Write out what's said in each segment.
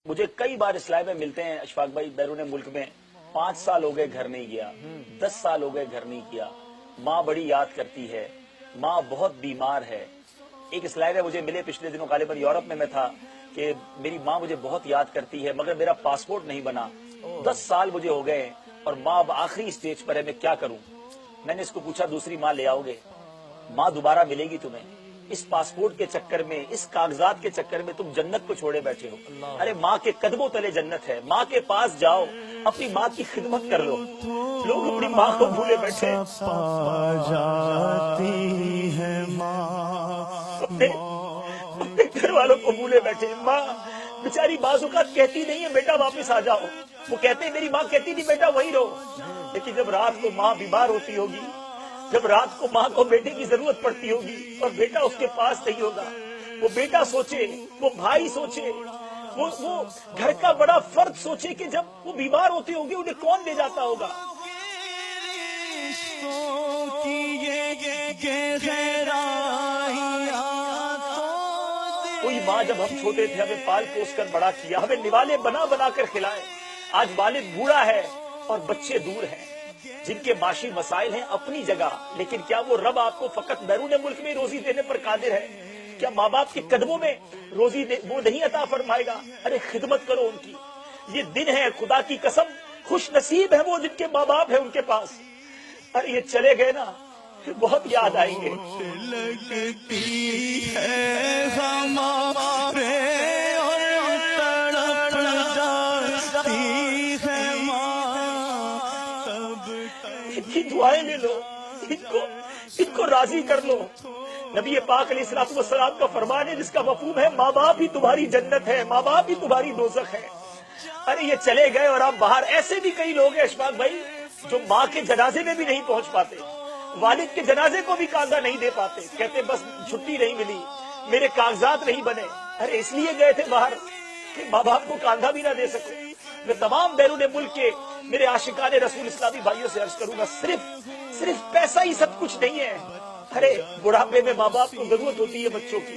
مجھے کئی بار اسلام میں ملتے ہیں اشفاق بھائی بیرون ملک میں، 5 سال ہو گئے گھر نہیں گیا، 10 سال ہو گئے گھر نہیں کیا، ماں بڑی یاد کرتی ہے، ماں بہت بیمار ہے۔ ایک اسلائڈ ہے مجھے ملے پچھلے دنوں، غالباً یورپ میں تھا، کہ میری ماں مجھے بہت یاد کرتی ہے مگر میرا پاسپورٹ نہیں بنا، 10 سال مجھے ہو گئے اور ماں اب آخری اسٹیج پر ہے، میں کیا کروں؟ میں نے اس کو پوچھا دوسری ماں لے آؤ گے؟ ماں دوبارہ ملے گی تمہیں، اس پاسپورٹ کے چکر میں، اس کاغذات کے چکر میں تم جنت کو چھوڑے بیٹھے ہو۔ ارے ماں کے قدموں تلے جنت ہے، ماں کے پاس جاؤ، اپنی ماں کی خدمت کر لو۔ لوگ اپنی ماں کو بھولے بیٹھے، اپنے گھر والوں کو بھولے بیٹھے۔ ماں بیچاری بعض اوقات کہتی نہیں ہے بیٹا واپس آ جاؤ، وہ کہتے ہیں میری ماں کہتی نہیں بیٹا وہیں رہو، لیکن جب رات کو ماں بیمار ہوتی ہوگی، جب رات کو ماں کو بیٹے کی ضرورت پڑتی ہوگی اور بیٹا اس کے پاس نہیں ہوگا، وہ بیٹا سوچے، وہ بھائی سوچے، وہ گھر کا بڑا فرد سوچے کہ جب وہ بیمار ہوتے ہوں گے انہیں کون لے جاتا ہوگا۔ کوئی ماں جب ہم چھوٹے تھے ہمیں پال پوس کر بڑا کیا، ہمیں نوالے بنا بنا کر کھلائے، آج والد بوڑھا ہے اور بچے دور ہیں، جن کے معاشی مسائل ہیں اپنی جگہ، لیکن کیا وہ رب آپ کو فقط بیرون ملک میں روزی دینے پر قادر ہے؟ کیا ماں باپ کے قدموں میں روزی وہ نہیں عطا فرمائے گا؟ ارے خدمت کرو ان کی، یہ دن ہے خدا کی قسم، خوش نصیب ہے وہ جن کے ماں باپ ہیں ان کے پاس۔ ارے یہ چلے گئے نا بہت یاد آئیں گے۔ ان کی دعائیں لے لو، ان کو راضی کر لو۔ نبی پاک علیہ الصلوۃ والسلام کا فرمان ہے جس کا مفہوم ہے ماں باپ ہی تمہاری جنت ہے، ماں باپ ہی تمہاری دوزخ ہے۔ ارے یہ چلے گئے اور آپ باہر، ایسے بھی کئی لوگ ہیں اشفاق بھائی جو ماں کے جنازے میں بھی نہیں پہنچ پاتے، والد کے جنازے کو بھی کاندھا نہیں دے پاتے، کہتے بس چھٹی نہیں ملی، میرے کاغذات نہیں بنے۔ ارے اس لیے گئے تھے باہر کہ ماں باپ کو کاندھا بھی نہ دے سکو۔ میں تمام بیرون ملک کے میرے عاشقان رسول اسلامی بھائیوں سے عرض کروں گا، صرف پیسہ ہی سب کچھ نہیں ہے۔ ارے بڑھاپے میں ماں باپ کو ضرورت ہوتی ہے بچوں کی،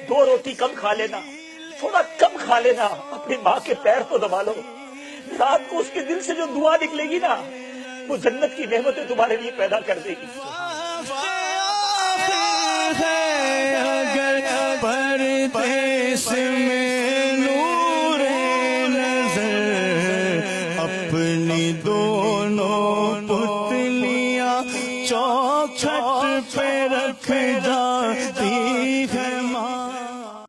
2 روٹی کم کھا لینا، تھوڑا کم کھا لینا، اپنی ماں کے پیر تو دبا لو، رات کو اس کے دل سے جو دعا نکلے گی نا وہ جنت کی نعمتیں تمہارے لیے پیدا کر دے گی۔ اگر پردیس میں